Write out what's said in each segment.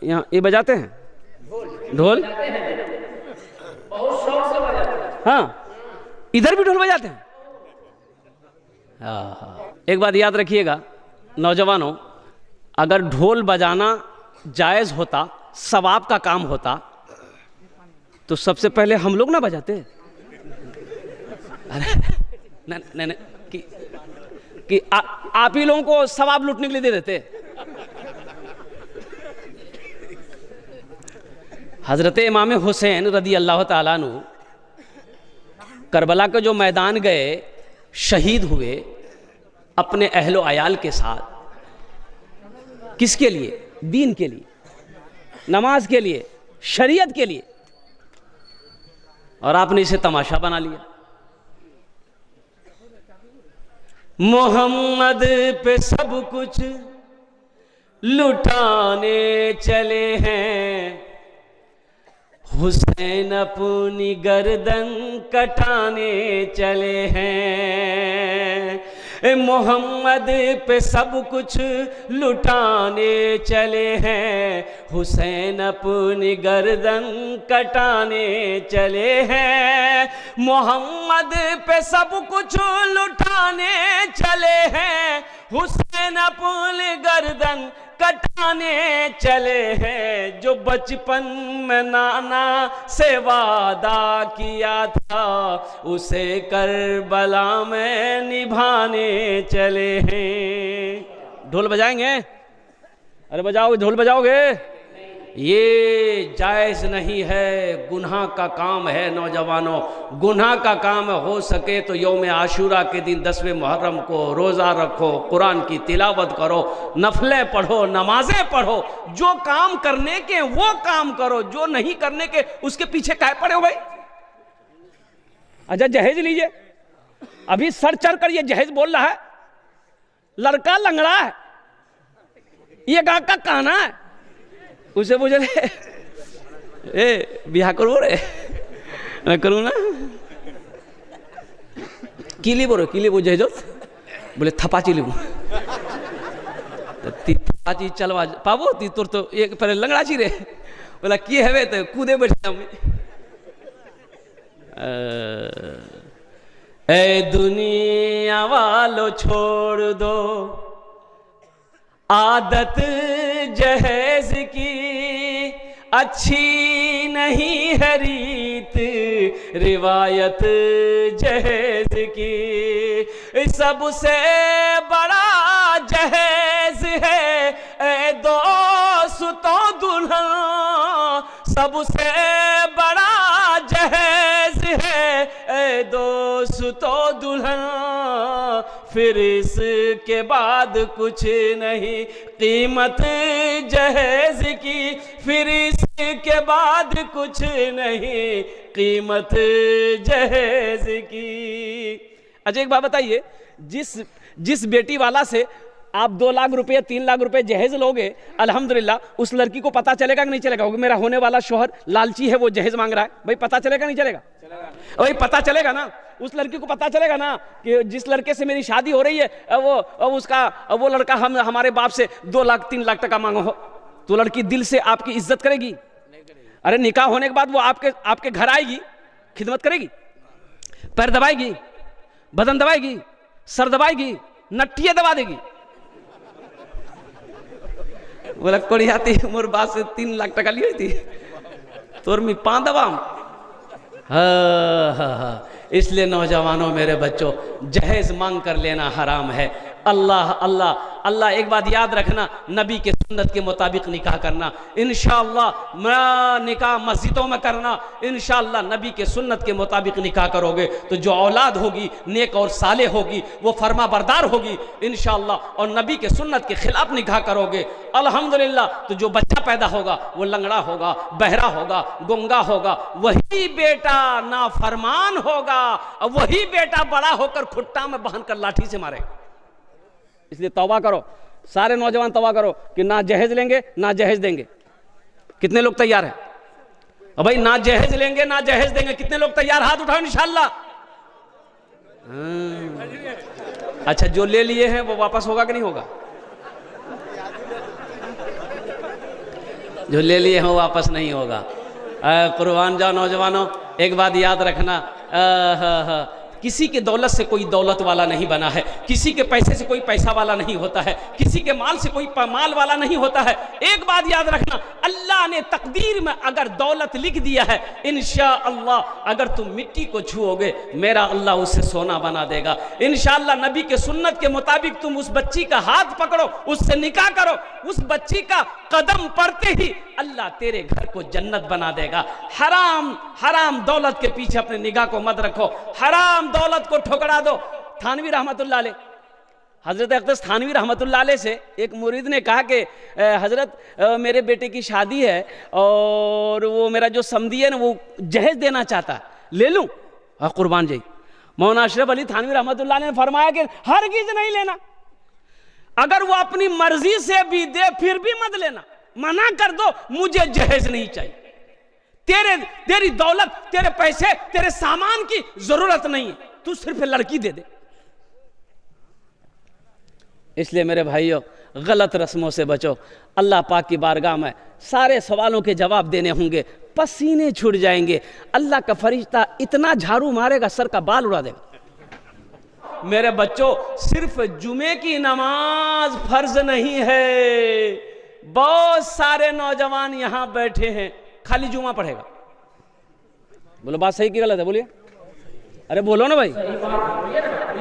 यहाँ ये बजाते हैं ढोल? हाँ, इधर भी ढोल बजाते हैं। एक बात याद रखिएगा नौजवानों, अगर ढोल बजाना जायज़ होता, सवाब का काम होता, तो सबसे पहले हम लोग ना बजाते। अरे नहीं कि आप ही लोगों को सवाब लूटने के लिए दे देते। हजरत इमाम हुसैन रदी अल्लाह ताला अन्हु करबला के जो मैदान गए, शहीद हुए अपने अहलो अयाल के साथ। किसके लिए? दीन के लिए, नमाज के लिए, शरीयत के लिए। और आपने इसे तमाशा बना लिया। मोहम्मद पे सब कुछ लुटाने चले हैं, हुसैन अपनी गर्दन कटाने चले हैं। मोहम्मद पे सब कुछ लुटाने चले हैं, हुसैन अपनी गर्दन कटाने चले हैं। मोहम्मद पे सब कुछ लुटाने चले हैं, हुसैन अपनी गर्दन कटाने चले हैं। जो बचपन में नाना से वादा किया था, उसे करबला में निभाने चले हैं। ढोल बजाएंगे? अरे बजाओगे, ढोल बजाओगे? ये जायज़ नहीं है, गुनाह का काम है नौजवानों, गुनाह का काम है। हो सके तो यौम आशूरा के दिन 10वें मुहर्रम को रोज़ा रखो, कुरान की तिलावत करो, नफलें पढ़ो, नमाजें पढ़ो। जो काम करने के वो काम करो, जो नहीं करने के उसके पीछे काहे पड़े हो भाई? अच्छा जहेज लीजिए, अभी सर चढ़ कर ये जहेज बोल रहा है, लड़का लंगड़ा है, ये गाँव का काना है, उसे बोझे ए बिहा करो रे, मैं करूँ ना, किली बोलो, किली बोझे जो बोले थपाची लिबू, थपाची चलवा पाबो ती तोर तो एक पहले लंगड़ा ची रे, बोला की है तो कूदे बैठा मैं। ए दुनिया वालों छोड़ दो आदत जहेज की, अच्छी नहीं है रीत रिवायत जहेज की। सबसे बड़ा जहेज है ए दोस्तों दुल्हन, सबसे बड़ा जहेज है ए दोस्तों दुल्हन। फिर इसके बाद कुछ नहीं कीमत जहेज की, फिर इसके बाद कुछ नहीं कीमत जहेज की। अच्छा एक बात बताइए, जिस बेटी वाला से आप 2 लाख रुपए 3 लाख रुपए जहेज लोगे, अल्हम्दुलिल्लाह उस लड़की को पता चलेगा कि नहीं चलेगा? क्योंकि मेरा होने वाला शौहर लालची है, वो जहेज मांग रहा है, भाई पता चलेगा नहीं चलेगा? भाई पता चलेगा ना, उस लड़की को पता चलेगा ना कि जिस लड़के से मेरी शादी हो रही है वो लड़का हमारे बाप से 2 लाख 3 लाख टका मांगो हो, तो लड़की दिल से आपकी इज्जत करेगी? अरे निकाह होने के बाद वो आपके घर आएगी, खिदमत करेगी, पैर दबाएगी, बदन दबाएगी, सर दबाएगी, नट्टियां दबा देगी। बोला कोड़ी आती मोर बात से 3 लाख टका ली थी, तोर मी 5 दबाम। हाँ, इसलिए नौजवानों मेरे बच्चों, जहेज मांग कर लेना हराम है। अल्लाह अल्लाह अल्लाह, एक बात याद रखना, नबी के सुन्नत के मुताबिक निकाह करना। इंशाअल्लाह निकाह मस्जिदों में करना, इंशाअल्लाह नबी के सुन्नत के मुताबिक निकाह करोगे तो जो औलाद होगी नेक और साले होगी, वो फरमा बरदार होगी इंशाअल्लाह। और नबी के सुन्नत के खिलाफ निकाह करोगे अल्हम्दुलिल्लाह, तो जो बच्चा पैदा होगा वो लंगड़ा होगा, बहरा होगा, गुंगा होगा, वही बेटा नाफरमान होगा, और वही बेटा बड़ा होकर खुट्टा में बांध कर लाठी से मारेगा। इसलिए तौबा करो, सारे नौजवान तौबा करो कि ना जहेज लेंगे ना जहेज देंगे। कितने लोग तैयार हैं? और भाई ना जहेज लेंगे ना जहेज देंगे, कितने लोग तैयार? हाथ उठाओ इंशाअल्लाह। अच्छा जो ले लिए हैं वो वापस होगा कि नहीं होगा? जो ले लिए हैं वापस नहीं होगा। कुर्बान जाओ नौजवानों, एक बात याद रखना, किसी के दौलत से कोई दौलत वाला नहीं बना है, किसी के पैसे से कोई पैसा वाला नहीं होता है, किसी के माल से कोई माल वाला नहीं होता है। एक बात याद रखना, अल्लाह ने तकदीर में अगर दौलत लिख दिया है, इंशाअल्लाह अगर तुम मिट्टी को छुओगे मेरा अल्लाह उसे सोना बना देगा। इंशाअल्लाह नबी के सुन्नत के मुताबिक तुम उस बच्ची का हाथ पकड़ो, उससे निकाह करो, उस बच्ची का कदम पड़ते ही अल्लाह तेरे घर को जन्नत बना देगा। हराम हराम दौलत के पीछे अपने निगाह को मत रखो, हराम दौलत को ठुकरा दो। थानवी रहमतुल्लाह अलैह, हजरत अक़दस थानवी रहमतुल्लाह अलैह से एक मुरीद ने कहा कि हजरत मेरे बेटे की शादी है और वो मेरा जो समधी है ना वो जहेज देना चाहता है, ले लूं? हाँ कुर्बान जाई। मौलाना अशरफ अली थानवी रहमतुल्लाह अलैह ने फरमाया कि हरगिज़ नहीं लेना, अगर वो अपनी मर्जी से भी दे फिर भी मत लेना, मना कर दो, मुझे जहेज नहीं चाहिए, तेरी दौलत, तेरे पैसे, तेरे सामान की जरूरत नहीं है, तू सिर्फ लड़की दे दे। इसलिए मेरे भाइयों गलत रस्मों से बचो। अल्लाह पाक की बारगाह में सारे सवालों के जवाब देने होंगे, पसीने छूट जाएंगे, अल्लाह का फरिश्ता इतना झाड़ू मारेगा सर का बाल उड़ा देगा। मेरे बच्चों सिर्फ जुमे की नमाज फर्ज नहीं है, बहुत सारे नौजवान यहां बैठे हैं खाली जुमा पढ़ेगा। बोलो बात सही की गलत है? बोलिए, अरे बोलो ना भाई,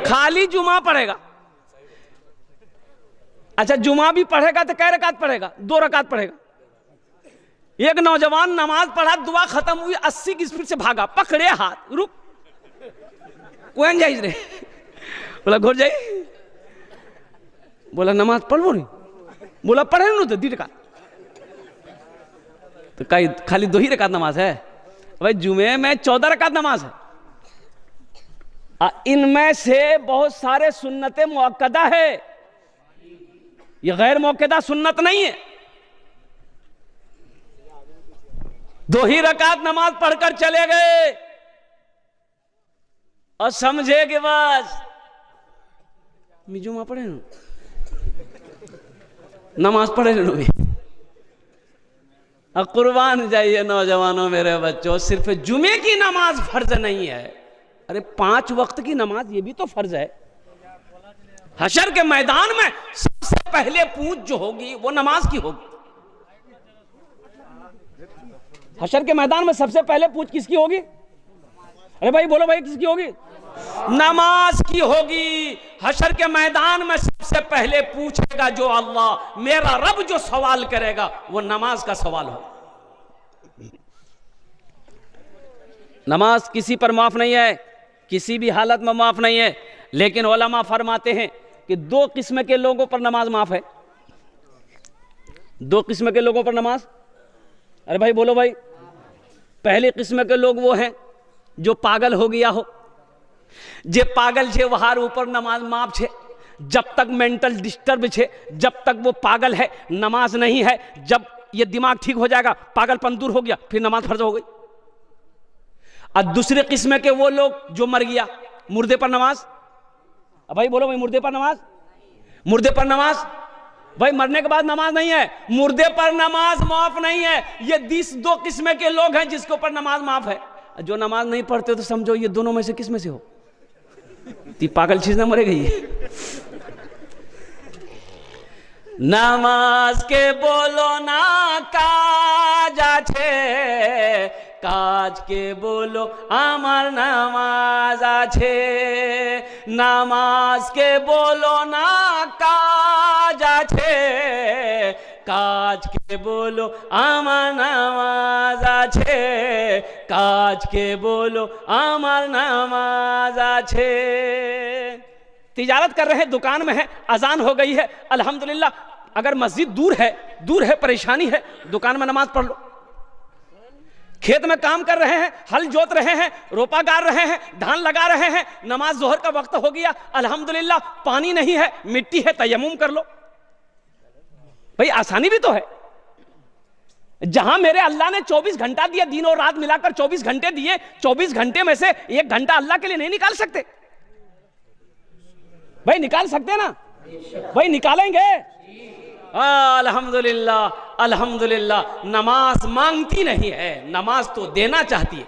खाली जुमा पढ़ेगा। अच्छा जुमा भी पढ़ेगा तो कै रकात पढ़ेगा? 2 रकात पढ़ेगा। एक नौजवान नमाज पढ़ा, दुआ खत्म हुई, 80 की स्पीड से भागा, पकड़े हाथ, रुक कोई जाइज रे, बोला घुर जाई, बोला नमाज पढ़ो नहीं, बोला पढ़े नहीं तो 2 रकात, तो कई खाली 2 ही रकात नमाज है भाई। जुमे में 14 रकात नमाज है, इनमें से बहुत सारे सुन्नतें मुअक्कदा है, ये गैर मुअक्कदा सुन्नत नहीं है। 2 ही रकात नमाज पढ़कर चले गए और समझे कि बस जुमा पढ़े ना, नमाज पढ़े ना। कुर्बान जाइए नौजवानों, मेरे बच्चों, सिर्फ जुमे की नमाज फर्ज नहीं है, अरे 5 वक्त की नमाज ये भी तो फर्ज है। हशर के मैदान में सबसे पहले पूछ जो होगी वो नमाज की होगी। हशर के मैदान में सबसे पहले पूछ किसकी होगी? अरे भाई बोलो भाई, किसकी होगी? नमाज की होगी। हशर के मैदान में सबसे पहले पूछेगा जो अल्लाह, मेरा रब जो सवाल करेगा वो नमाज का सवाल हो। नमाज किसी पर माफ नहीं है, किसी भी हालत में माफ नहीं है, लेकिन उलमा फरमाते हैं कि 2 किस्म के लोगों पर नमाज माफ है। 2 किस्म के लोगों पर नमाज, अरे भाई बोलो भाई, पहली किस्म के लोग वो हैं जो पागल हो गया हो, जे पागल छे वहार ऊपर नमाज माफ छे, जब तक मेंटल डिस्टर्ब छे, जब तक वो पागल है नमाज नहीं है, जब ये दिमाग ठीक हो जाएगा, पागलपन दूर हो गया, फिर नमाज फर्ज हो गई। और दूसरे किस्म के वो लोग जो मर गया, मुर्दे पर नमाज, अब भाई बोलो भाई, मुर्दे पर नमाज, मुर्दे पर नमाज, भाई मरने के बाद नमाज नहीं है, मुर्दे पर नमाज माफ नहीं है। ये 2 किस्म के लोग हैं जिसके ऊपर नमाज माफ है। जो नमाज नहीं पढ़ते तो समझो ये दोनों में से किस में से हो? ती पागल चीज ना मरे गई। नमाज के बोलो ना काज आछे, काज के बोलो आमार नमाज आछे। नमाज के बोलो ना काज आछे, काज के बोलो आमार नमाज आछे, काज के बोलो आमार नमाज आछे। तिजारत कर रहे हैं, दुकान में है, अजान हो गई है, अल्हम्दुलिल्लाह। अगर मस्जिद दूर है, परेशानी है, दुकान में नमाज पढ़ लो। खेत में काम कर रहे हैं, हल जोत रहे हैं, रोपा गाड़ रहे हैं, धान लगा रहे हैं, नमाज जोहर का वक्त हो गया, अल्हम्दुलिल्लाह। पानी नहीं है, मिट्टी है, तयम्मुम कर लो। भाई आसानी भी तो है। जहां मेरे अल्लाह ने 24 घंटा दिया, दिन और रात मिलाकर 24 घंटे दिए, 24 घंटे में से 1 घंटा अल्लाह के लिए नहीं निकाल सकते? भाई निकाल सकते ना? भाई निकालेंगे। अल्हम्दुलिल्लाह अल्हम्दुलिल्लाह। नमाज मांगती नहीं है, नमाज तो देना चाहती है।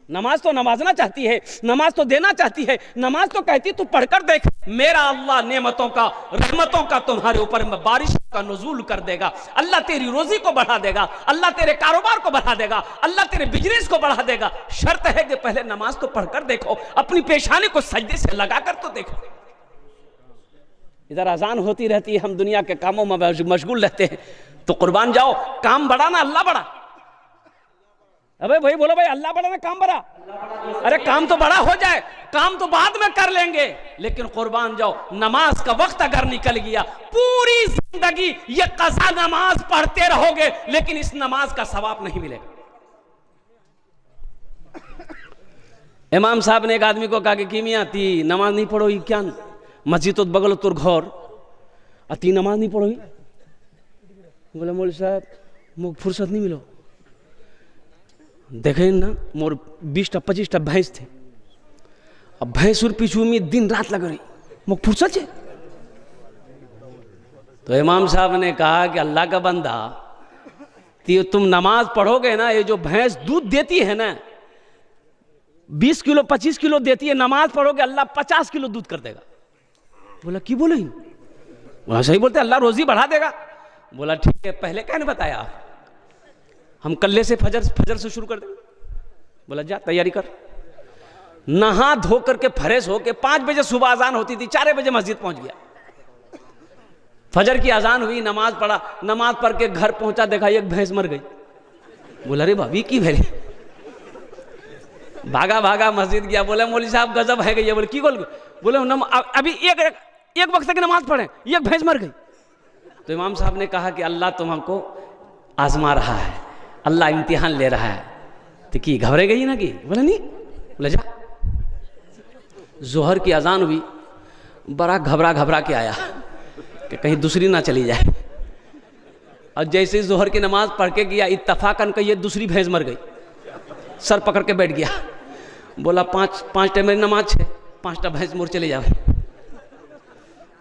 नमाज तो नवाजना चाहती है, नमाज तो देना चाहती है। नमाज तो कहती तू पढ़कर देख, मेरा अल्लाह नेमतों का, रहमतों का तुम्हारे ऊपर में बारिश का नुज़ूल कर देगा। अल्लाह तेरी रोजी को बढ़ा देगा, अल्लाह तेरे कारोबार को बढ़ा देगा, अल्लाह तेरे बिजनेस को बढ़ा देगा। शर्त है कि पहले नमाज तो पढ़कर देखो, अपनी पेशानी को सजदे से लगाकर तो देखो। इधर अजान होती रहती है, हम दुनिया के कामों में मशगूल रहते हैं। तो कुर्बान जाओ, काम बड़ा ना अल्लाह बड़ा। अबे भाई बोलो भाई, अल्लाह बड़ा ना काम बड़ा? अरे काम तो बड़ा हो जाए, काम तो बाद में कर लेंगे, लेकिन कुर्बान जाओ, नमाज का वक्त अगर निकल गया, पूरी जिंदगी ये कज़ा नमाज पढ़ते रहोगे, लेकिन इस नमाज का सवाब नहीं मिलेगा। इमाम साहब ने एक आदमी को कहा कि किमिया ती नमाज नहीं पढ़ोगी क्या? मस्जिद तो बगल तोर घर अति नमाज नहीं पढ़ोगी? बोले मौलवी साहब मुझ फुर्सत नहीं मिलो, देखे ना मोर 20टा 25टा भैंस थे, अब भैंस और पीछू में दिन रात लग रही, मुझ फुर्सत है। तो इमाम साहब ने कहा कि अल्लाह का बंदा, तुम नमाज पढ़ोगे ना, ये जो भैंस दूध देती है ना, 20 किलो 25 किलो देती है, नमाज पढ़ोगे अल्लाह 50 किलो दूध कर देगा। बोला की बोले? बोला सही बोलते, अल्लाह रोजी बढ़ा देगा। बोला ठीक है, पहले क्या ने बताया आप? हम कल्ले से फजर से शुरू कर देंगे। बोला जा तैयारी कर। नहा धो करके फ्रेश होके 5 बजे सुबह अजान होती थी, 4 बजे मस्जिद पहुंच गया। फजर की अजान हुई, नमाज पढ़ा, नमाज पढ़ के घर पहुंचा, देखा एक भैंस मर गई। बोला रे भाभी की भेरी? भागा भागा मस्जिद गया। बोले मौलवी साहब गजब है गई। बोले की बोल? बोले अभी एक वक्त की नमाज पढ़े, एक भैंस मर गई। तो इमाम साहब ने कहा कि अल्लाह तुम हमको आजमा रहा है, अल्लाह इम्तिहान ले रहा है। तो की घबरे गई ना? कि बोले नहीं। बोले जा। जोहर की अजान हुई, बड़ा घबरा के आया कि कहीं दूसरी ना चली जाए। और जैसे ही जोहर की नमाज पढ़ के गया, इत्तफाकन कहिए दूसरी भैंस मर गई। सर पकड़ के बैठ गया। बोला पाँच टाइम मेरी नमाज है, 5टा भैंस मोर चले जाए।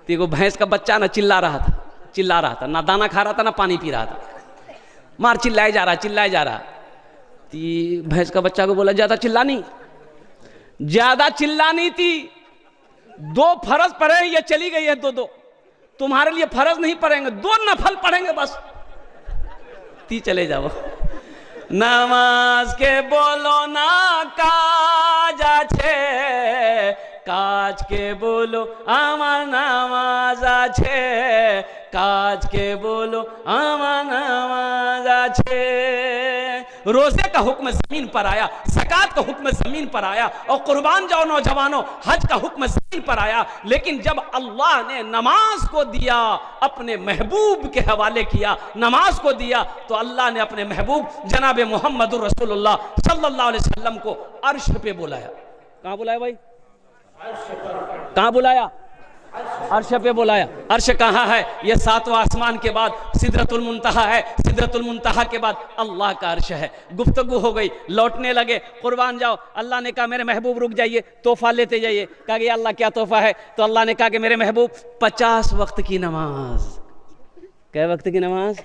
तो वो भैंस का बच्चा ना चिल्ला रहा था, ना दाना खा रहा था ना पानी पी रहा था, मार चिल्लाए जा रहा। तो भैंस का बच्चा को बोला ज्यादा चिल्लानी थी, 2 फर्ज पढ़े, ये चली गई है 2-2, तुम्हारे लिए फर्ज नहीं पढ़ेंगे, 2 नफल पढ़ेंगे बस, ती चले जाओ। नमाज के बोलो ना काज आछे, काज के बोलो आमार नामाज आछे, काज के बोलो आमार नामाज आछे। रोजे का हुक्म जमीन पर आया, ज़कात का हुक्म जमीन पर आया, और कुर्बान जाओ नौजवानों, हज का हुक्म जमीन पर आया। लेकिन जब अल्लाह ने नमाज को दिया, अपने महबूब के हवाले किया, नमाज को दिया, तो अल्लाह ने अपने महबूब जनाब मोहम्मद रसूलुल्लाह सल्लल्लाहु अलैहि वसल्लम को अर्श पे बुलाया। कहाँ बुलाया भाई? कहाँ बुलाया? अर्श पे बुलाया। अर्श कहाँ है? ये 7वां आसमान के बाद सिदरतुल मुंतहा है, सिदरतुल मुंतहा के बाद अल्लाह का अर्श है। गुफ्तगू हो गई, लौटने लगे, कुर्बान जाओ। अल्लाह ने कहा मेरे महबूब रुक जाइए, तोहफा लेते जाइए। कहा कि अल्लाह क्या तोहफा है? तो अल्लाह ने कहा कि मेरे महबूब 50 वक्त की नमाज। कै वक्त की नमाज?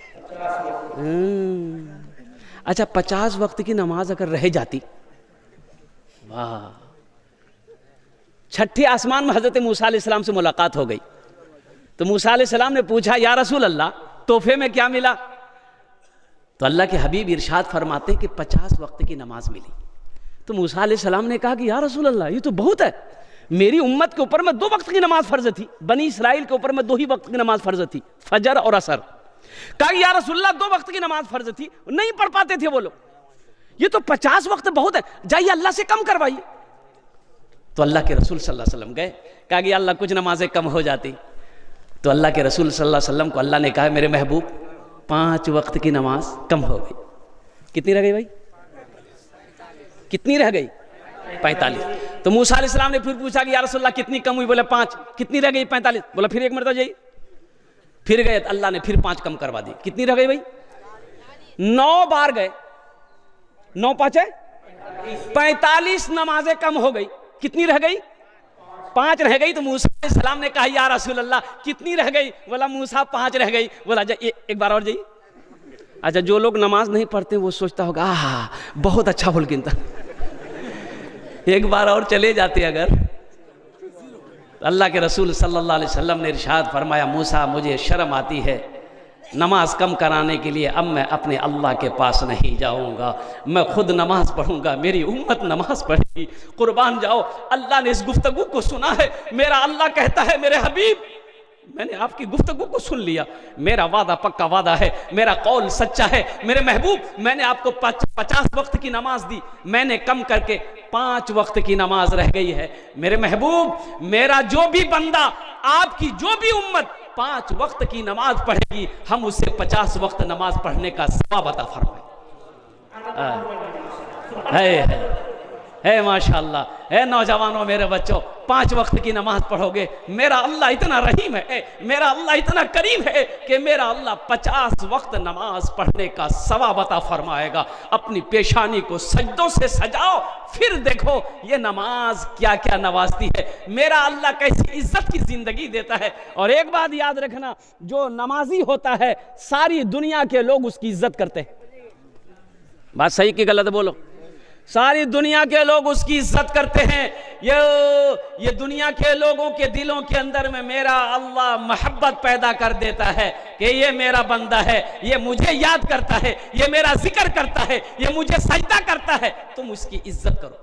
अच्छा 50 वक्त की नमाज अगर रह जाती, वाह। 6ठे आसमान में हजरत मूसा अलैहिस्सलाम से मुलाकात हो गई। तो मूसा अलैहिस्सलाम ने पूछा या रसूल अल्लाह, तोहफे में क्या मिला? तो अल्लाह के हबीब इरशाद फरमाते कि 50 वक्त की नमाज मिली। तो मूसा अलैहिस्सलाम ने कहा कि या रसूल अल्लाह ये तो बहुत है, मेरी उम्मत के ऊपर में 2 वक्त की नमाज फर्ज थी, बनी इसराइल के ऊपर में 2 ही वक्त की नमाज फर्ज थी, फजर और असर। कहा या रसूल अल्लाह 2 वक्त की नमाज फर्ज थी, नहीं पढ़ पाते थे वो लोग, ये तो 50 वक्त बहुत है, जाइए अल्लाह से कम करवाइए। तो अल्लाह के रसूल सल्लल्लाहु अलैहि वसल्लम गए, कहा कि अल्लाह कुछ नमाजें कम हो जाती। तो अल्लाह के रसूल सल्लल्लाहु अलैहि वसल्लम को अल्लाह ने कहा मेरे महबूब 5 वक्त की नमाज कम हो गई। कितनी रह गई भाई? कितनी रह गई? 45। तो मूसा अलैहिस्सलाम ने फिर पूछा कि या रसूल अल्लाह कितनी कम हुई? बोले 5। कितनी रह गई? 45। बोला फिर एक मरतबा जाइए। फिर गए, अल्लाह ने फिर 5 कम करवा दी। कितनी रह गई भाई? 9 बार गए, 9 5 45 नमाजें कम हो गई। कितनी रह गई? 5 रह गई तो मूसा अलैहिस्सलाम ने कहा या रसूल अल्लाह कितनी रह गई? बोला मूसा 5 रह गई। बोला जा एक बार और जाइए। अच्छा, जो लोग नमाज नहीं पढ़ते वो सोचता होगा बहुत अच्छा भूल गिनता, एक बार और चले जाते अगर। अल्लाह के रसूल सल्लल्लाहु अलैहि वसल्लम ने इरशाद फरमाया मूसा मुझे शर्म आती है नमाज कम कराने के लिए, अब मैं अपने अल्लाह के पास नहीं जाऊंगा, मैं खुद नमाज पढ़ूंगा, मेरी उम्मत नमाज पढ़ेगी। कुर्बान जाओ, अल्लाह ने इस गुफ्तगू को सुना है। मेरा अल्लाह कहता है मेरे हबीब मैंने आपकी गुफ्तगू को सुन लिया, मेरा वादा पक्का वादा है, मेरा कौल सच्चा है। मेरे महबूब मैंने आपको 50 वक्त की नमाज दी, मैंने कम करके 5 वक्त की नमाज रह गई है। मेरे महबूब मेरा जो भी बंदा, आपकी जो भी उम्मत 5 वक्त की नमाज पढ़ेगी, हम उससे 50 वक्त नमाज पढ़ने का सवाब अता फरमाए। है माशाअल्लाह, है नौजवानों मेरे बच्चों, 5 वक्त की नमाज पढ़ोगे। मेरा अल्लाह इतना रहीम है, मेरा अल्लाह इतना करीम है कि मेरा अल्लाह 50 वक्त नमाज पढ़ने का सवाब अता फरमाएगा। अपनी पेशानी को सजदों से सजाओ, फिर देखो ये नमाज क्या क्या नवाजती है। मेरा अल्लाह कैसी इज्जत की जिंदगी देता है। और एक बात याद रखना, जो नमाजी होता है सारी दुनिया के लोग उसकी इज्जत करते हैं। बात सही कि गलत बोलो? सारी दुनिया के लोग उसकी इज्जत करते हैं। ये दुनिया के लोगों के दिलों के अंदर में मेरा अल्लाह मोहब्बत पैदा कर देता है कि ये मेरा बंदा है, ये मुझे याद करता है, ये मेरा जिक्र करता है, ये मुझे सजदा करता है, तुम उसकी इज्जत करो।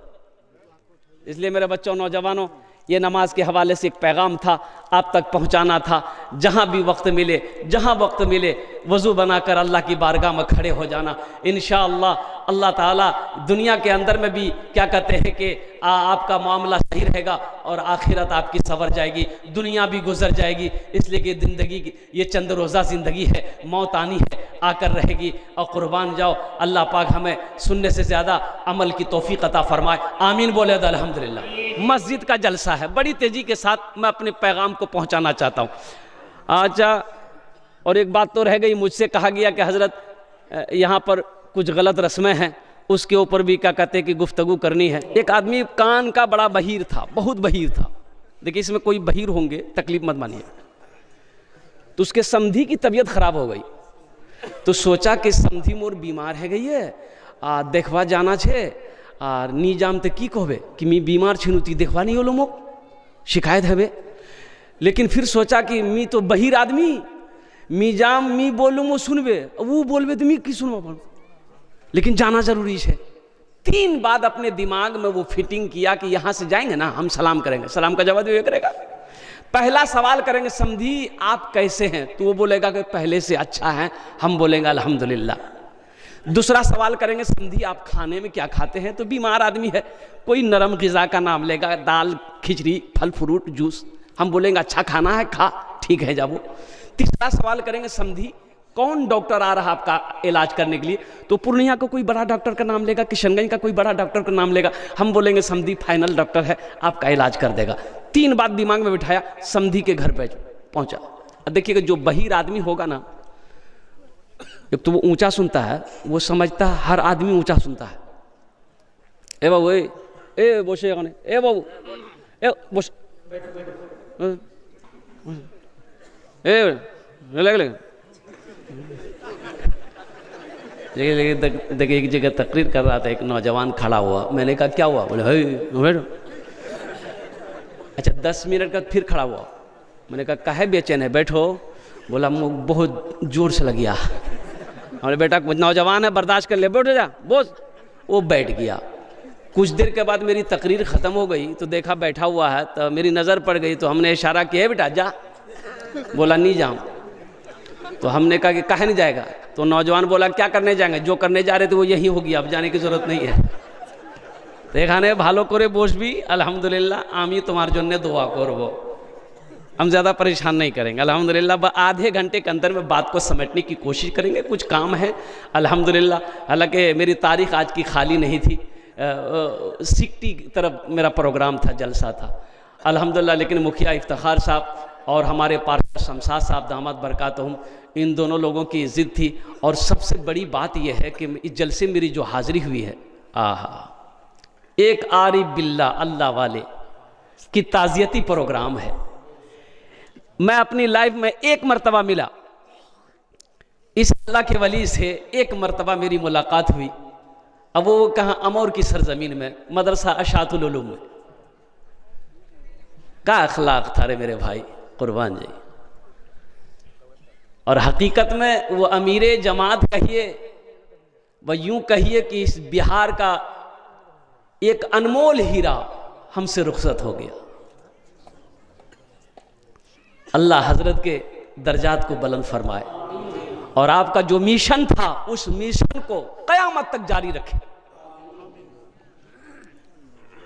इसलिए मेरे बच्चों, नौजवानों, ये नमाज के हवाले से एक पैगाम था, आप तक पहुंचाना था। जहां भी वक्त मिले, जहां वक्त मिले, वज़ू बनाकर अल्लाह की बारगाह में खड़े हो जाना। इंशाअल्लाह अल्लाह ताला दुनिया के अंदर में भी क्या कहते हैं कि आपका मामला सही रहेगा और आखिरत आपकी सवर जाएगी, दुनिया भी गुजर जाएगी। इसलिए कि ज़िंदगी की ये चंद रोज़ा ज़िंदगी है, मौत आनी है, आकर रहेगी। और कुर्बान जाओ, अल्लाह पाक हमें सुनने से ज़्यादा अमल की तौफीक अता फरमाए। आमीन बोले तो अल्हम्दुलिल्लाह। मस्जिद का जलसा है, बड़ी तेज़ी के साथ मैं अपने पैगाम को पहुँचाना चाहता हूँ। अच्छा, और एक बात तो रह गई, मुझसे कहा गया कि हज़रत यहाँ पर कुछ गलत रस्में हैं, उसके ऊपर भी क्या कहते हैं कि गुफ्तगू करनी है। एक आदमी कान का बड़ा बहीर था, बहुत बहीर था। देखिए, इसमें कोई बहीर होंगे, तकलीफ मत मानिए। तो उसके समधी की तबीयत खराब हो गई, तो सोचा कि समधी मोर बीमार है गई है, देखवा जाना छे, और नी जानते की कहबे कि मी बीमार छिनू, ती देखवा नहीं होलो मोक शिकायत है। लेकिन फिर सोचा कि मी तो बहीर आदमी, मी जाम मी बोलूँ वो सुनबे, वो बोलबे तो मी की सुनवा पाऊँ, लेकिन जाना जरूरी है। 3 बात अपने दिमाग में वो फिटिंग किया कि यहाँ से जाएंगे ना हम सलाम करेंगे, सलाम का जवाब ये करेगा। पहला सवाल करेंगे, समधी आप कैसे हैं? तो वो बोलेगा कि पहले से अच्छा है, हम बोलेंगे अल्हम्दुलिल्लाह। दूसरा सवाल करेंगे, समधी आप खाने में क्या खाते हैं? तो बीमार आदमी है, कोई नरम ग़िज़ा का नाम लेगा, दाल खिचड़ी फल फ्रूट जूस, हम बोलेंगे अच्छा खाना है, खा, ठीक है जाओ। तीसरा सवाल करेंगे, समधी कौन डॉक्टर आ रहा आपका इलाज करने के लिए? तो पूर्णिया को कोई बड़ा डॉक्टर का नाम लेगा, किशनगंज का कोई बड़ा डॉक्टर का नाम लेगा, हम बोलेंगे समधी फाइनल डॉक्टर है, आपका इलाज कर देगा। 3 बात दिमाग में बिठाया, समधी के घर पे पहुंचा। अब देखिएगा, जो बहीर आदमी होगा ना, एक तो वो ऊंचा सुनता है, वो समझता है हर आदमी ऊंचा सुनता है। ए बाबू, ए बोशे, ए बाबू, ए बोश, ए देखिए, एक जगह तकरीर कर रहा था, एक नौजवान खड़ा हुआ, मैंने कहा क्या हुआ? बोले बैठो। अच्छा, 10 मिनट का फिर खड़ा हुआ, मैंने कहा काहे बेचैन है, बैठो। बोला मुझे बहुत जोर से लग गया। बोले बेटा नौजवान है, बर्दाश्त कर ले, बैठ जा बोस। वो बैठ गया। कुछ देर के बाद मेरी तकरीर ख़त्म हो गई, तो देखा बैठा हुआ है, तो मेरी नज़र पड़ गई, तो हमने इशारा किया बेटा जा। बोला नहीं जाऊँ। तो हमने कहा कि काहे नहीं जाएगा? तो नौजवान बोला क्या करने जाएंगे, जो करने जा रहे थे वो यही होगी, अब जाने की ज़रूरत नहीं है। तो एखाने भालो करे बोस भी अल्हम्दुलिल्लाह, आमी तुम्हारे जन्ने दुआ करबो, हम ज़्यादा परेशान नहीं करेंगे अल्हम्दुलिल्लाह। आधे घंटे के अंदर में बात को समेटने की कोशिश करेंगे, कुछ काम है अल्हम्दुलिल्लाह। हालांकि मेरी तारीख आज की खाली नहीं थी, 60 की तरफ मेरा प्रोग्राम था, जलसा था अल्हम्दुलिल्लाह। लेकिन मुखिया इफ्तिखार साहब और हमारे पार्षद शमशाद साहब दामद बरकातहुम, इन दोनों लोगों की ज़िद थी। और सबसे बड़ी बात यह है कि इस जलसे मेरी जो हाज़िरी हुई है, आहा, एक आरिफ बिल्ला अल्लाह वाले, की ताज़ियती प्रोग्राम है। मैं अपनी लाइफ में एक मर्तबा मिला, इस अल्लाह के वली से एक मर्तबा मेरी मुलाकात हुई। अब वो कहाँ, अमौर की सरजमीन में, मदरसा अशातुल उलूम में। क्या अखलाक था रे मेरे भाई, कुर्बान जी। और हकीकत में वो अमीरे जमात कहिए, वह यूं कहिए कि इस बिहार का एक अनमोल हीरा हमसे रुखसत हो गया। अल्लाह हजरत के दर्जात को बुलंद फरमाए और आपका जो मिशन था उस मिशन को कयामत तक जारी रखे।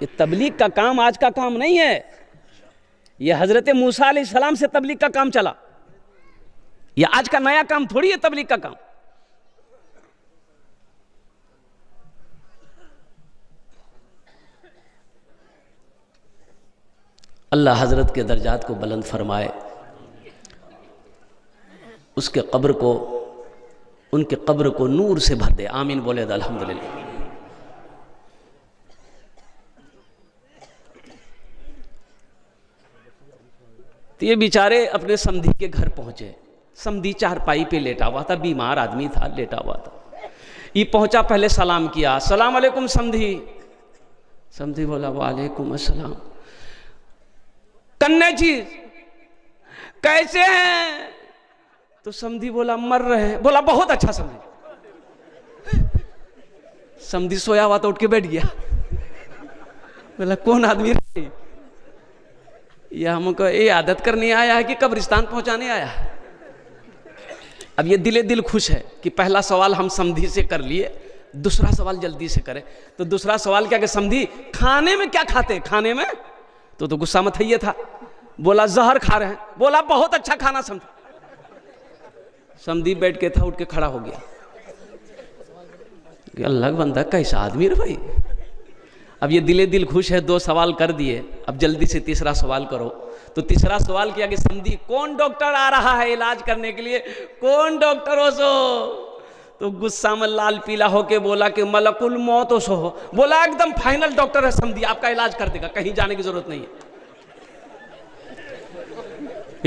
ये तबलीग का काम आज का काम नहीं है, ये हजरत मूसा अलैहिस्सलाम से तबलीग का काम चला। ये आज का नया काम थोड़ी है तबलीग का काम। अल्लाह हजरत के दर्जात को बुलंद फरमाए, उसके कब्र को, उनके कब्र को नूर से भर दे। आमीन बोले अल्हम्दुलिल्लाह। तो ये बेचारे अपने समधी के घर पहुंचे। समधी चारपाई पे लेटा हुआ था, बीमार आदमी था, लेटा हुआ था। ये पहुंचा, पहले सलाम किया, सलाम अलैकुम समधी। समधी बोला वालेकुम अस्सलाम। कन्या जी कैसे हैं? तो समधी बोला मर रहे हैं। बोला बहुत अच्छा समधी। समधी सोया हुआ तो उठ के बैठ गया। बोला कौन आदमी रहे? ये हमको ये आदत करने आया है कि कब्रिस्तान पहुंचाने आया है? अब ये दिले दिल खुश है कि पहला सवाल हम समधी से कर लिए, दूसरा सवाल जल्दी से करें। तो दूसरा सवाल क्या कि समधी खाने में क्या खाते हैं? खाने में तो गुस्सा मत है था। बोला जहर खा रहे हैं। बोला बहुत अच्छा खाना समझी। समधी बैठ के था, उठ के खड़ा हो गया। अल्लाह बंदा कैसा आदमी रे भाई। अब ये दिले दिल खुश है, दो सवाल कर दिए, अब जल्दी से तीसरा सवाल करो। तो तीसरा सवाल किया कि समधी कौन डॉक्टर आ रहा है इलाज करने के लिए? कौन डॉक्टर हो सो? तो गुस्सा में लाल पीला होके बोला कि मलकुल मौत हो सो हो। बोला एकदम फाइनल डॉक्टर है समधी, आपका इलाज कर देगा, कहीं जाने की जरूरत नहीं है।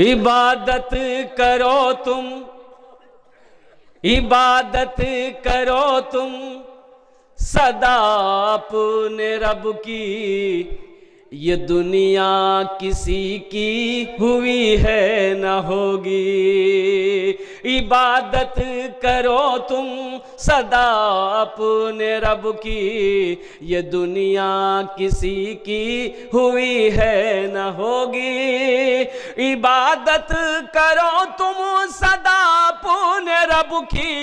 इबादत करो तुम, इबादत करो तुम सदा अपने रब की, ये दुनिया किसी की हुई है न होगी। इबादत करो तुम सदा अपने रब की, ये दुनिया किसी की हुई है न होगी। इबादत करो तुम सदा अपने रब की,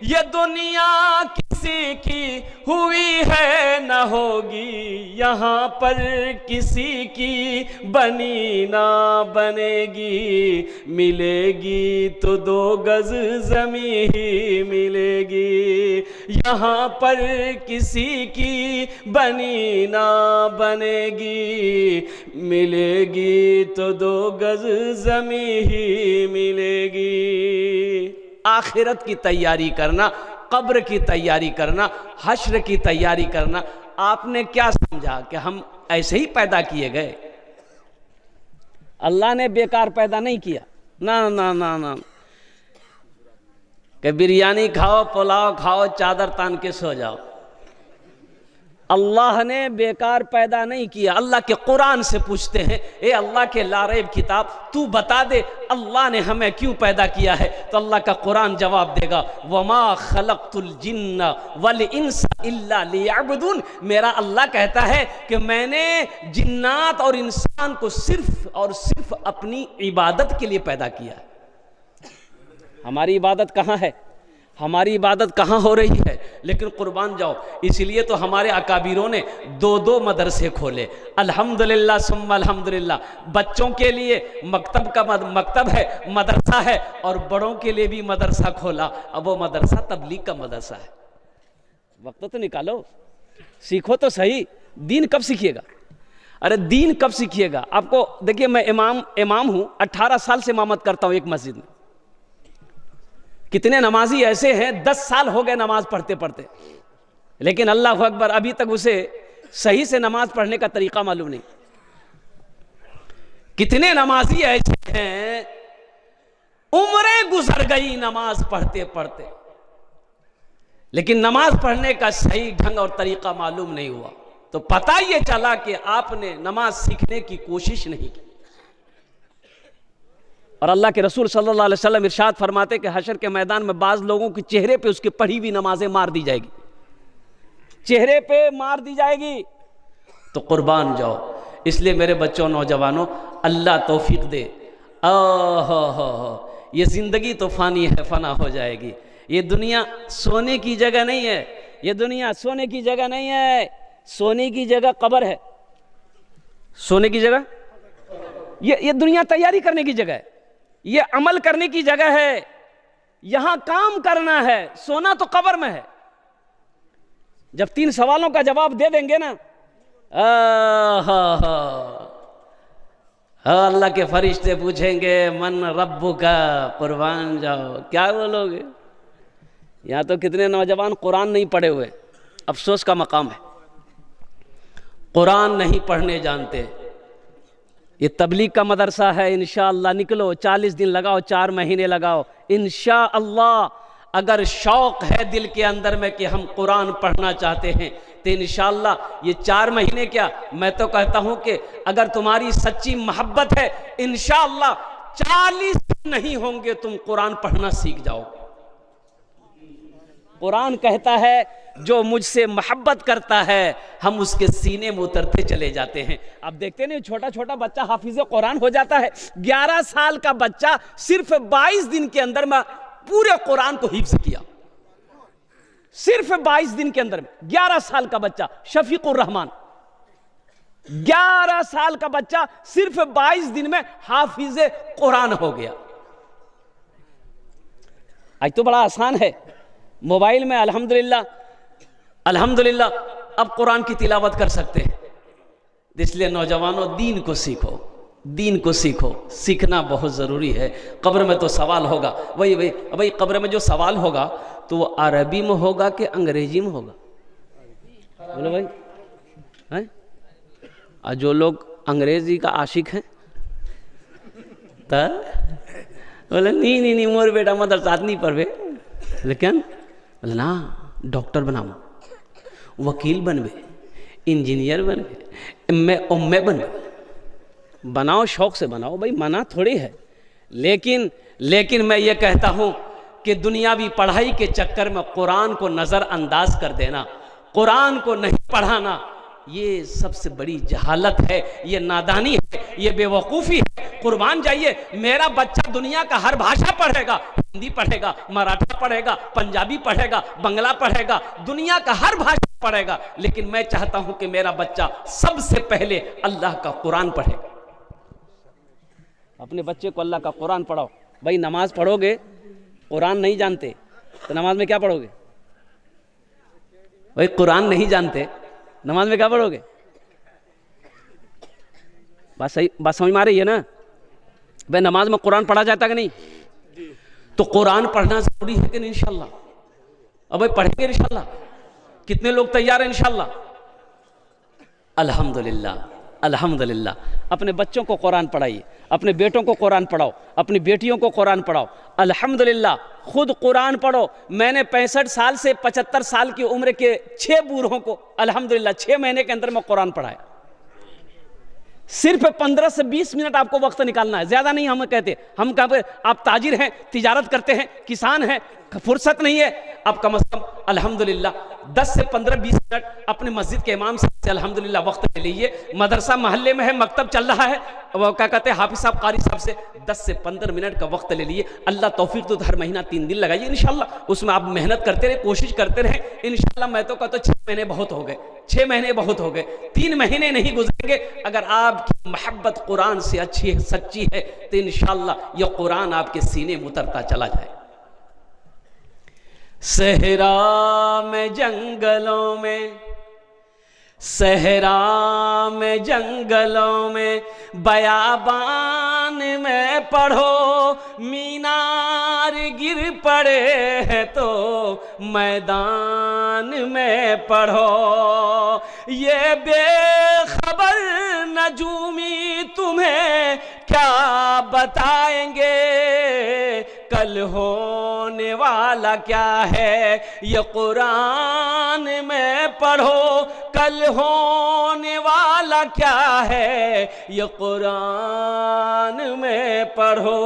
ये दुनिया किसी की हुई है न होगी। यहाँ पर किसी की बनी ना बनेगी, मिलेगी तो 2 गज ज़मीं ही मिलेगी। यहाँ पर किसी की बनी ना बनेगी, मिलेगी तो 2 गज ज़मीं ही मिलेगी। आखिरत की तैयारी करना, कब्र की तैयारी करना, हश्र की तैयारी करना। आपने क्या समझा कि हम ऐसे ही पैदा किए गए? अल्लाह ने बेकार पैदा नहीं किया। ना ना ना ना, कि बिरयानी खाओ, पुलाव खाओ, चादर तान के सो जाओ। अल्लाह ने बेकार पैदा नहीं किया। अल्लाह के कुरान से पूछते हैं, ए अल्लाह के लारेब किताब, तू बता दे अल्लाह ने हमें क्यों पैदा किया है? तो अल्लाह का कुरान जवाब देगा, वमा खलक़तुल जिन्ना वल इंसा इल्ला लियअबुदून। मेरा अल्लाह कहता है कि मैंने जिन्नात और इंसान को सिर्फ और सिर्फ अपनी इबादत के लिए पैदा किया। हमारी इबादत कहाँ है? हमारी इबादत कहाँ हो रही है? लेकिन कुर्बान जाओ, इसलिए तो हमारे अकाबिरों ने 2-2 मदरसे खोले। अल्हम्दुलिल्लाह सुम्मा अल्हम्दुलिल्लाह। बच्चों के लिए मकतब का मकतब है, मदरसा है, और बड़ों के लिए भी मदरसा खोला। अब वो मदरसा तबलीग का मदरसा है। वक्त तो निकालो, सीखो तो सही। दीन कब सीखिएगा? अरे दीन कब सीखिएगा? आपको देखिए, मैं इमाम हूँ, 18 साल से इमामत करता हूँ एक मस्जिद में। कितने नमाजी ऐसे हैं 10 साल हो गए नमाज पढ़ते पढ़ते, लेकिन अल्लाह अकबर अभी तक उसे सही से नमाज पढ़ने का तरीका मालूम नहीं। कितने नमाजी ऐसे हैं उम्रें गुजर गई नमाज पढ़ते पढ़ते, लेकिन नमाज पढ़ने का सही ढंग और तरीका मालूम नहीं हुआ, तो पता ये चला कि आपने नमाज सीखने की कोशिश नहीं की। और अल्लाह के रसूल सल्लल्लाहु अलैहि वसल्लम इरशाद फरमाते कि हशर के मैदान में बाज लोगों के चेहरे पे उसकी पढ़ी हुई नमाजें मार दी जाएगी, चेहरे पे मार दी जाएगी। तो कुर्बान जाओ। इसलिए मेरे बच्चों, नौजवानों, अल्लाह तौफीक दे। ये जिंदगी तो फानी है, फना हो जाएगी। ये दुनिया सोने की जगह नहीं है, ये दुनिया सोने की जगह नहीं है, सोने की जगह कब्र है। सोने की जगह ये दुनिया तैयारी करने की जगह है, ये अमल करने की जगह है, यहां काम करना है। सोना तो कब्र में है। जब 3 सवालों का जवाब दे देंगे ना, अल्लाह के फरिश्ते पूछेंगे मन रब्बु का, कुर्बान जाओ, क्या बोलोगे? यहां तो कितने नौजवान कुरान नहीं पढ़े हुए, अफसोस का मकाम है। कुरान नहीं पढ़ने जानते। ये तबलीग का मदरसा है, इंशाअल्लाह निकलो, 40 दिन लगाओ, 4 महीने लगाओ, इंशाअल्लाह। अगर शौक है दिल के अंदर में कि हम कुरान पढ़ना चाहते हैं, तो इंशाअल्लाह ये 4 महीने क्या, मैं तो कहता हूं कि अगर तुम्हारी सच्ची मोहब्बत है, इंशाअल्लाह 40 दिन नहीं होंगे तुम कुरान पढ़ना सीख जाओ। कुरान कहता है जो मुझसे मोहब्बत करता है हम उसके सीने में उतरते चले जाते हैं। आप देखते नहीं, छोटा छोटा बच्चा हाफिज कुरान हो जाता है। 11 साल का बच्चा सिर्फ 22 दिन के अंदर में पूरे कुरान को हिफ्ज किया, सिर्फ 22 दिन के अंदर में। 11 साल का बच्चा, शफीकुर रहमान, 11 साल का बच्चा सिर्फ 22 दिन में हाफिज कुरान हो गया। आज तो बड़ा आसान है, मोबाइल में अल्हम्दुलिल्लाह अल्हम्दुलिल्लाह अब कुरान की तिलावत कर सकते हैं। इसलिए नौजवानों, दीन को सीखो, दीन को सीखो, सीखना बहुत ज़रूरी है। कब्र में तो सवाल होगा, वही कब्र में जो सवाल होगा तो वो अरबी में होगा कि अंग्रेजी में होगा? बोलो भाई, हैं? और जो लोग अंग्रेजी का आशिक हैं तो बोले नहीं मोर बेटा मदरसा नहीं पढ़वे, लेकिन बोले ना डॉक्टर बनाओ, वकील बनवे, इंजीनियर बनवे, एमए बनवे। बनाओ, शौक से बनाओ भाई, मना थोड़ी है। लेकिन मैं ये कहता हूं कि दुनियावी पढ़ाई के चक्कर में कुरान को नज़रअंदाज कर देना, कुरान को नहीं पढ़ाना, ये सबसे बड़ी जहालत है, ये नादानी है, ये बेवकूफ़ी है। कुर्बान जाइए, मेरा बच्चा दुनिया का हर भाषा पढ़ेगा, हिंदी पढ़ेगा, मराठा पढ़ेगा, पंजाबी पढ़ेगा, बंगला पढ़ेगा, दुनिया का हर भाषा पढ़ेगा, लेकिन मैं चाहता हूं कि मेरा बच्चा सबसे पहले अल्लाह का कुरान पढ़ेगा। अपने बच्चे को अल्लाह का कुरान पढ़ाओ। भाई नमाज पढ़ोगे, कुरान नहीं जानते तो नमाज में क्या पढ़ोगे? भाई कुरान नहीं जानते, नमाज में क्या पढ़ोगे? बात सही, बात समझ में आ रही है ना? भाई नमाज में कुरान पढ़ा जाता कि नहीं? तो कुरान पढ़ना जरूरी है कि नहीं? इंशाल्लाह। अब भाई पढ़ेंगे इंशाल्लाह। कितने लोग तैयार हैं इंशाल्लाह? अल्हम्दुलिल्लाह अल्हम्दुलिल्लाह। अपने बच्चों को कुरान पढ़ाइए, अपने बेटों को कुरान पढ़ाओ, अपनी बेटियों को कुरान पढ़ाओ। अल्हम्दुलिल्लाह खुद कुरान पढ़ो। मैंने 65 साल से 75 साल की उम्र के 6 बूढ़ों को अल्हम्दुलिल्लाह 6 महीने के अंदर मैं कुरान पढ़ाया। सिर्फ 15 से 20 मिनट आपको वक्त निकालना है, ज्यादा नहीं। हम कहते, हम कहाँ पे, आप ताजिर हैं, तिजारत करते हैं, किसान हैं, फुर्सत नहीं है, आप कम से कम अल्हम्दुलिल्लाह 10 से 15-20 मिनट अपने मस्जिद के इमाम साहब से अल्हम्दुलिल्लाह वक्त ले लीजिए। मदरसा मोहल्ले में है, मकतब चल रहा है, वो क्या कहते हैं हाफिज साहब, कारी साहब से 10 से 15 मिनट का वक्त ले लीजिए। अल्लाह तौफीक तो हर महीना 3 दिन लगाइए इंशाल्लाह। उसमें आप मेहनत करते रहे, कोशिश करते रहे इंशाल्लाह। मैं तो कहता 6 महीने बहुत हो गए, 6 महीने बहुत हो गए, 3 महीने नहीं गुजरेंगे। अगर आपकी मोहब्बत कुरान से अच्छी है, सच्ची है, तो इंशाल्लाह यह कुरान आपके सीने में उतरता चला जाए। सहरा में जंगलों में, सहरा में जंगलों में, बयाबान में पढ़ो, मीनार गिर पड़े हैं तो मैदान में पढ़ो। ये बेखबर नजूमी तुम्हें क्या बताएंगे, कल होने वाला क्या है ये कुरान में पढ़ो। कल होने वाला क्या है ये कुरान में पढ़ो।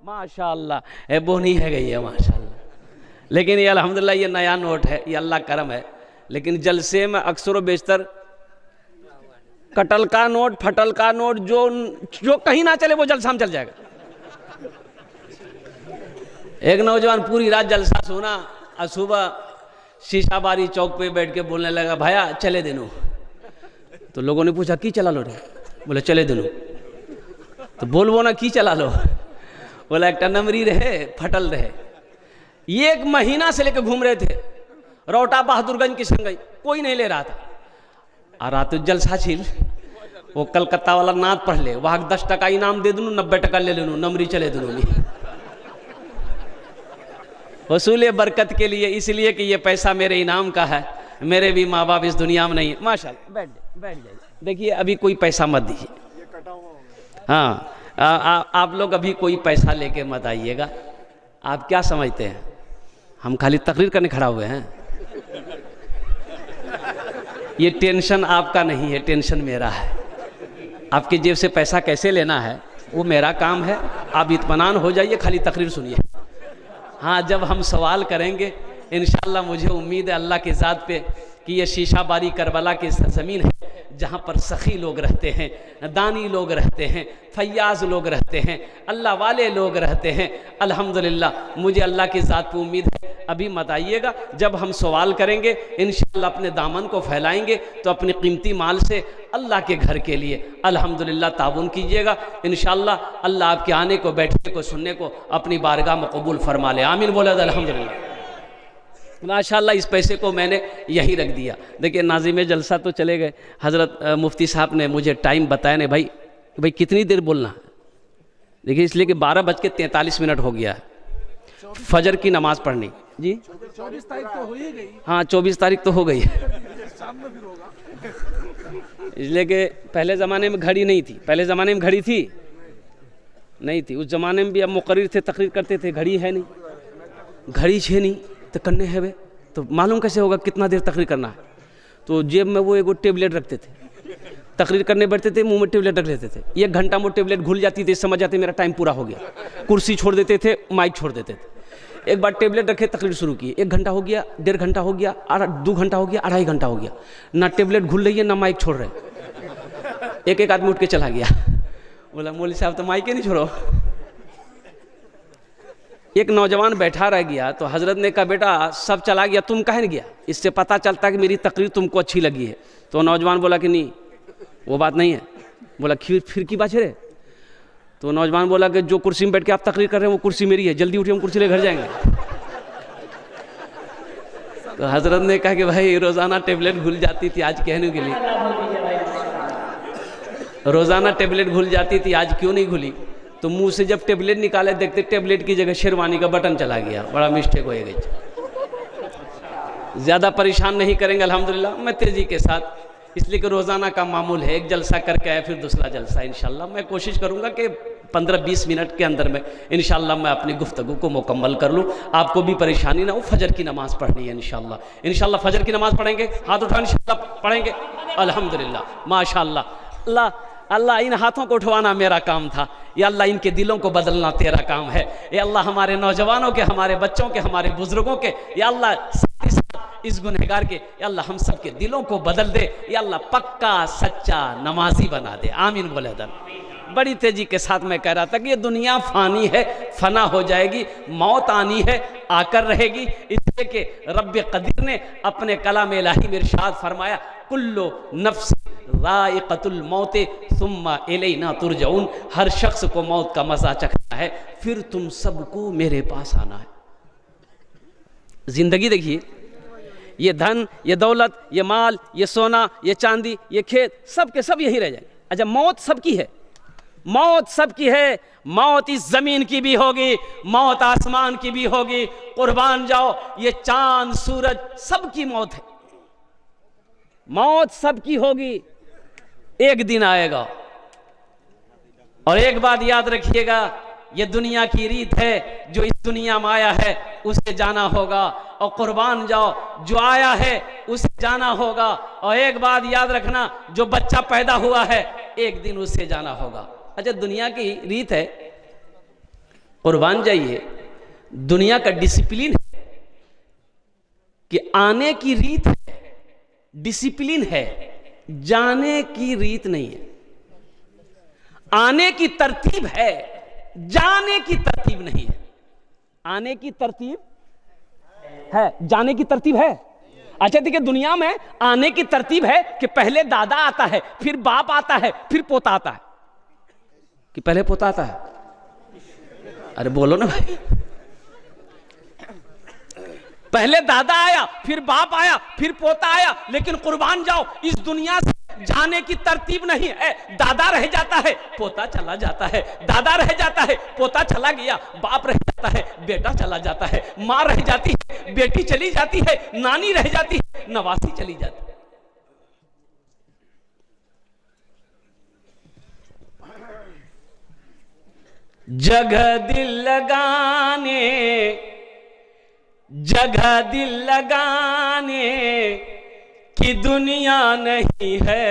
माशाअल्लाह, है बोनी है गई है माशाअल्लाह। लेकिन ये अल्हम्दुलिल्लाह ये नया नोट है, ये अल्लाह करम है। लेकिन जलसे में अक्सर व बेशतर कटल का नोट, फटल का नोट, जो कहीं ना चले वो जलसा में चल जाएगा। एक नौजवान पूरी रात जलसा सुना और सुबह शीशाबारी चौक पे बैठ के बोलने लगा, भैया चले दिनों। तो लोगों ने पूछा की चला लो रे? बोले चले दिनों। तो बोलबो ना की चला लो। बोला एक नमरी रहे, फटल रहे। ये 1 महीना से लेकर घूम रहे थे रोटा बहादुरगंज की संगई, कोई नहीं ले रहा था। आ रहा तो जलसा छिल वो कलकत्ता वाला नात पढ़ ले, वहां 10 टका इनाम दे दूँ, 90 टका ले लूँ, नमरी चले दूँ। वसूले बरकत के लिए, इसलिए कि ये पैसा मेरे इनाम का है, मेरे भी माँ बाप इस दुनिया में नहीं है। माशाअल्लाह, बैठ जाइए। देखिए अभी कोई पैसा मत दीजिए। हाँ, आप लोग अभी कोई पैसा लेके मत आइएगा। आप क्या समझते हैं हम खाली तकरीर करने खड़ा हुए हैं? ये टेंशन आपका नहीं है, टेंशन मेरा है। आपकी जेब से पैसा कैसे लेना है वो मेरा काम है। आप इत्मीनान हो जाइए, खाली तकरीर सुनिए। हाँ, जब हम सवाल करेंगे इंशाअल्लाह, मुझे उम्मीद है अल्लाह की ज़ात पे कि ये शीशाबारी करबला की ज़मीन है जहाँ पर सखी लोग रहते हैं, दानी लोग रहते हैं, फैयाज लोग रहते हैं, अल्लाह वाले लोग रहते हैं। अल्हम्दुलिल्लाह मुझे अल्लाह की ज़ात पे उम्मीद है। अभी मत आइएगा, जब हम सवाल करेंगे इंशाअल्लाह अपने दामन को फैलाएंगे तो अपनी कीमती माल से अल्लाह के घर के लिए अल्हम्दुलिल्लाह ताउन कीजिएगा। इंशाअल्लाह अल्लाह आपके आने को, बैठने को, सुनने को अपनी बारगाह में कबूल फरमा ले। आमीन बोला अल्हम्दुलिल्लाह। माशाअल्लाह इस पैसे को मैंने यहीं रख दिया। देखिए नाज़िम जलसा तो चले गए, हज़रत मुफ्ती साहब ने मुझे टाइम बताया ने भाई कितनी देर बोलना है। देखिए इसलिए कि 12:43 हो गया है, फजर की नमाज़ पढ़नी। जी 24 तारीख तो हो ही गई। हाँ 24 तारीख तो हो गई है। इसलिए कि पहले ज़माने में घड़ी नहीं थी, पहले ज़माने में घड़ी थी नहीं थी, उस ज़माने में भी अब मुकर्रिर थे, तकरीर करते थे, घड़ी है नहीं, घड़ी छे नहीं तो करने है वे, तो मालूम कैसे होगा कितना देर तकरीर करना है। तो जेब में वो एगो टेबलेट रखते थे, तकरीर करने बैठते थे, मुंह में टेबलेट रख लेते थे। 1 घंटा में टेबलेट घुल जाती थी, समझ जाते मेरा टाइम पूरा हो गया। कुर्सी छोड़ देते थे, माइक छोड़ देते थे। एक बार टेबलेट रखे, तकरीर शुरू की, 1 घंटा हो गया, 1.5 घंटा हो गया, 2 घंटा हो गया, 2.5 घंटा हो गया, ना टेबलेट घुल रही है ना माइक छोड़ रहे। एक आदमी उठ के चला गया, बोला मौलवी साहब तो माइक ही नहीं छोड़ो। एक नौजवान बैठा रह गया, तो हजरत ने कहा बेटा सब चला गया, तुम कहाँ गया? इससे पता चलता है कि मेरी तकरीर तुमको अच्छी लगी है। तो नौजवान बोला कि नहीं वो बात नहीं है। बोला फिर की बात है रे? तो नौजवान बोला कि जो कुर्सी में बैठ के आप तकरीर कर रहे हैं वो कुर्सी मेरी है, जल्दी उठिए हम कुर्सी ले घर जाएंगे। तो हजरत ने कहा कि भाई रोज़ाना टेबलेट घुल जाती थी, आज कहने के लिए रोज़ाना टेबलेट घुल जाती थी, आज क्यों नहीं घुली? तो मुंह से जब टेबलेट निकाले देखते टेबलेट की जगह शेरवानी का बटन चला गया। बड़ा मिस्टेक हो गई। ज़्यादा परेशान नहीं करेंगे अल्हम्दुलिल्लाह, मैं तेज़ी के साथ, इसलिए कि रोज़ाना का मामूल है, एक जलसा करके आए फिर दूसरा जलसा। इंशाल्लाह मैं कोशिश करूँगा कि 15-20 मिनट के अंदर में इंशाल्लाह मैं अपनी गुफ्तगू को मुकम्मल कर लूँ, आपको भी परेशानी ना हो। फजर की नमाज़ पढ़नी है इंशाल्लाह फजर की नमाज़ पढ़ेंगे, हाथ उठा इंशाल्लाह पढ़ेंगे। अल्हम्दुलिल्लाह माशाल्लाह। अल्लाह इन हाथों को उठवाना मेरा काम था, या अल्लाह इनके दिलों को बदलना तेरा काम है। या अल्लाह हमारे नौजवानों के, हमारे बच्चों के, हमारे बुजुर्गों के, या अल्लाह साथ ही साथ इस गुनहगार के, या अल्लाह हम सब के दिलों को बदल दे, या अल्लाह पक्का सच्चा नमाजी बना दे। आमीन बोले दर। बड़ी तेजी के साथ मैं कह रहा था कि ये दुनिया फानी है, फना हो जाएगी, मौत आनी है, आकर रहेगी। इसलिए कि रब्बे कदीर ने अपने कलाम इलाही में इरशाद फरमाया, कुल्लु नफ्स राइक़तुल मौत सुम्मा इलैना तुरजऊन। हर शख्स को मौत का मजा चखना है, फिर तुम सबको मेरे पास आना है। जिंदगी देखिए, ये धन, ये दौलत, ये माल, ये सोना, ये चांदी, ये खेत, सब के सब यही रह जाएंगे। अच्छा मौत सबकी है, मौत सबकी है, मौत इस जमीन की भी होगी, मौत आसमान की भी होगी। कुर्बान जाओ, ये चांद सूरज सबकी मौत है, मौत सबकी होगी, एक दिन आएगा। और एक बात याद रखिएगा, ये दुनिया की रीत है, जो इस दुनिया में आया है उसे जाना होगा। और कुर्बान जाओ, जो आया है उसे जाना होगा। और एक बात याद रखना, जो बच्चा पैदा हुआ है एक दिन उससे जाना होगा। अच्छा, दुनिया की रीत है, कुर्बान जाइए, दुनिया का डिसिप्लिन है कि आने की रीत है, डिसिप्लिन है, जाने की रीत नहीं है। आने की तरतीब है, जाने की तरतीब नहीं है। आने की तरतीब है, जाने की तरतीब है। अच्छा देखिए, दुनिया में आने की तरतीब है कि पहले दादा आता है, फिर बाप आता है, फिर पोता आता है, कि पहले पोता आता है? अरे बोलो ना भाई। पहले दादा आया, फिर बाप आया, फिर पोता आया। लेकिन कुर्बान जाओ, इस दुनिया से जाने की तरतीब नहीं है। दादा रह जाता है, पोता चला जाता है, दादा रह जाता है, पोता चला गया, बाप रह जाता है, बेटा चला जाता है, माँ रह जाती है, बेटी चली जाती है, नानी रह जाती है, नवासी चली जाती है। जगह दिल लगाने, जगह दिल लगाने की दुनिया नहीं है,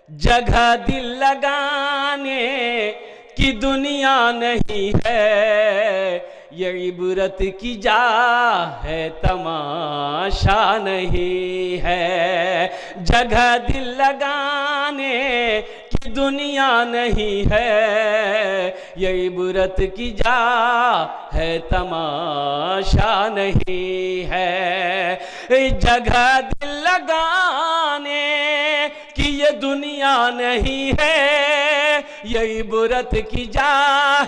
जगह दिल लगाने की दुनिया नहीं है। ये इबरत की जा है, तमाशा नहीं है। जगह दिल लगाने की दुनिया नहीं है, ये इबरत की जा है, तमाशा नहीं है। जगह दिल लगाने की ये दुनिया नहीं है, ये इबरत की जा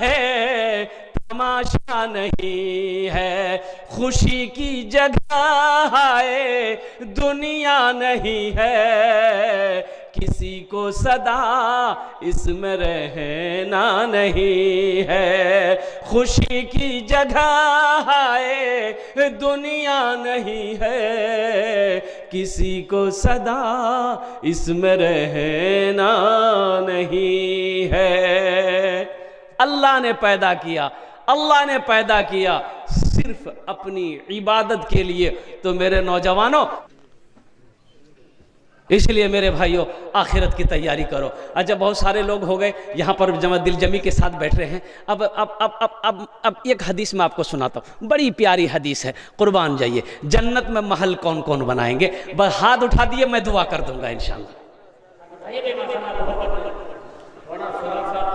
है, तमाशा नहीं है। खुशी की जगह है, दुनिया नहीं है, किसी को सदा इसमें रहना नहीं है। खुशी की जगह है, दुनिया नहीं है, किसी को सदा इसमें रहना नहीं है। अल्लाह ने पैदा किया, अल्लाह ने पैदा किया सिर्फ अपनी इबादत के लिए। तो मेरे नौजवानों, इसलिए मेरे भाइयों, आखिरत की तैयारी करो। अच्छा, बहुत सारे लोग हो गए यहाँ पर जमा दिल जमी के साथ बैठ रहे हैं। अब एक हदीस मैं आपको सुनाता हूँ, बड़ी प्यारी हदीस है। कुर्बान जाइए, जन्नत में महल कौन कौन बनाएंगे? बस हाथ उठा दिए, मैं दुआ कर दूंगा इंशाल्लाह।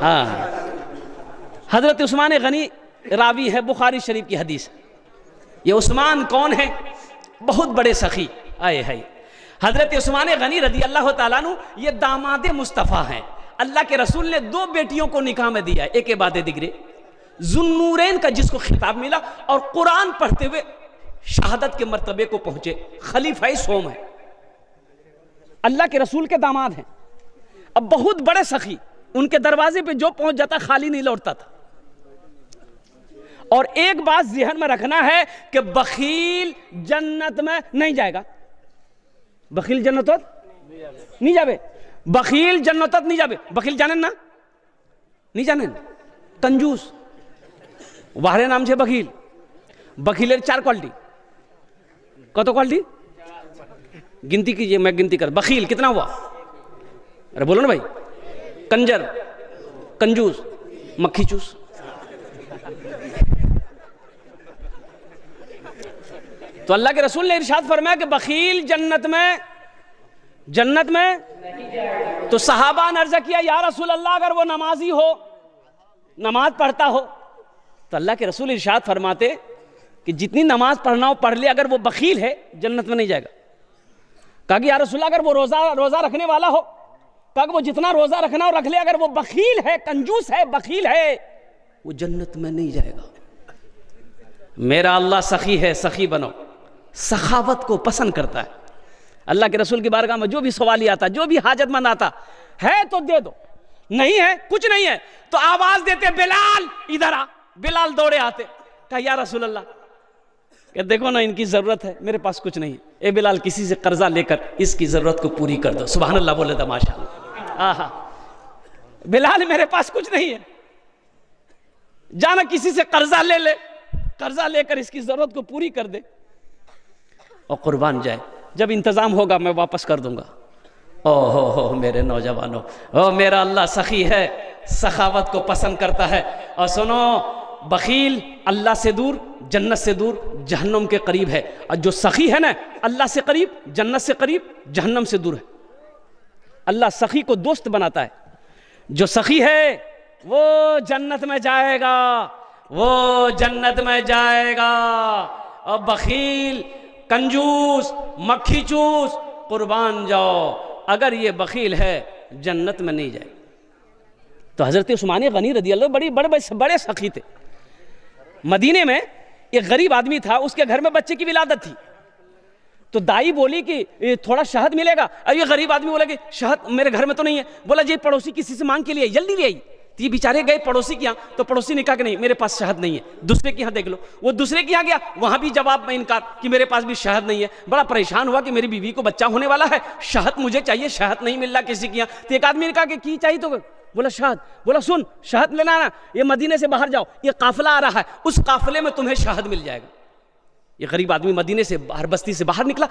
हाँ, हजरत उस्मान गनी रावी है, बुखारी शरीफ की हदीस। ये उस्मान कौन है? बहुत बड़े सखी आए हैं। हजरत उस्मान गनी रदी अल्लाह ताला अन्हु, ये दामाद मुस्तफ़ा हैं। अल्लाह के रसूल ने 2 बेटियों को निकाह में दिया, एक के बाद दिगरे, जुन्नूरैन का जिसको खिताब मिला, और कुरान पढ़ते हुए शहादत के मर्तबे को पहुंचे। खलीफा सोम है, अल्लाह के रसूल के दामाद हैं। अब बहुत बड़े सखी, उनके दरवाजे पे जो पहुंच जाता खाली नहीं लौटता था। और एक बात ज़हन में रखना है कि बखील जन्नत में नहीं जाएगा। बखील जन्नत नहीं जावे, बखील जन्नत नहीं जावे। बखील जाने ना, नहीं जाने। कंजूस वाहरे नाम से बखील। बखीलेर 4 क्वालिटी। कत क्वालिटी गिनती कीजिए, मैं गिनती कर। बखील कितना हुआ? अरे बोलो ना भाई। कंजर, कंजूस, मक्खी चूस। तो अल्लाह के रसूल ने इरशाद फरमाया कि बखील जन्नत में तो सहाबा ने अर्ज़ किया, या रसूल अल्लाह, अगर वो नमाजी हो, नमाज पढ़ता हो, तो अल्लाह के रसूल इरशाद फरमाते कि जितनी नमाज पढ़ना हो पढ़ ले, अगर वो बखील है जन्नत में नहीं जाएगा। कहा कि या रसूल, अगर वो रोज़ा रखने वाला हो, कहा कि वो जितना रोज़ा रखना हो रख ले, अगर वो बखील है, कंजूस है, बखील है, वो जन्नत में नहीं जाएगा। मेरा अल्लाह सखी है, सखी बनो। सखावत को पसंद करता है। अल्लाह के रसूल की बारगाह में जो भी सवाली आता, जो भी हाजतमंद आता है तो दे दो, नहीं है, कुछ नहीं है। तो आवाज देते बिलाल इधर आ। बिलाल दौड़े आते, कहा या रसूल अल्लाह, कि देखो ना इनकी जरूरत है, मेरे पास कुछ नहीं है। ए बिलाल किसी से कर्जा लेकर इसकी जरूरत को पूरी कर दो। सुभान अल्लाह बोले था माशाअल्लाह। आहा, बिलाल मेरे पास कुछ नहीं है, जाना किसी से कर्जा ले, कर्जा लेकर इसकी जरूरत को पूरी कर दे और कुर्बान जाए, जब इंतजाम होगा मैं वापस कर दूंगा। ओहो हो मेरे नौजवानों, ओ मेरा अल्लाह सखी है, सखावत को पसंद करता है। और सुनो, बखील अल्लाह से दूर, जन्नत से दूर, जहन्नम के करीब है। और जो सखी है ना, अल्लाह से करीब, जन्नत से करीब, जहन्नम से दूर है। अल्लाह सखी को दोस्त बनाता है। जो सखी है वो जन्नत में जाएगा, वो जन्नत में जाएगा। और बखील, कंजूस, मक्खी चूस, कुर्बान जाओ, अगर ये बखील है जन्नत में नहीं जाए। तो हजरत उस्मान गनी रदी अल्लाह बड़े सखी थे। मदीने में एक गरीब आदमी था, उसके घर में बच्चे की विलादत थी। तो दाई बोली कि थोड़ा शहद मिलेगा। अब ये गरीब आदमी बोला कि शहद मेरे घर में तो नहीं है। बोला जी पड़ोसी किसी से मांग के लिए, जल्दी ले आई। तो ये बेचारे गए पड़ोसी के यहाँ, तो पड़ोसी ने कहा कि नहीं मेरे पास शहद नहीं है, दूसरे के यहाँ देख लो। वो दूसरे के यहाँ गया, वहां भी जवाब में इनकार कि मेरे पास भी शहद नहीं है। बड़ा परेशान हुआ कि मेरी बीवी को बच्चा होने वाला है, शहद मुझे चाहिए, शहद नहीं मिल रहा किसी के यहाँ। तो एक आदमी ने कहा कि की चाहिए? तो बोला शहद। बोला सुन, शहद लेना ना, ये मदीने से बाहर जाओ, ये काफिला आ रहा है, उस काफिले में तुम्हें शहद मिल जाएगा। ये गरीब आदमी मदीने से बाहर, बस्ती से बाहर निकला।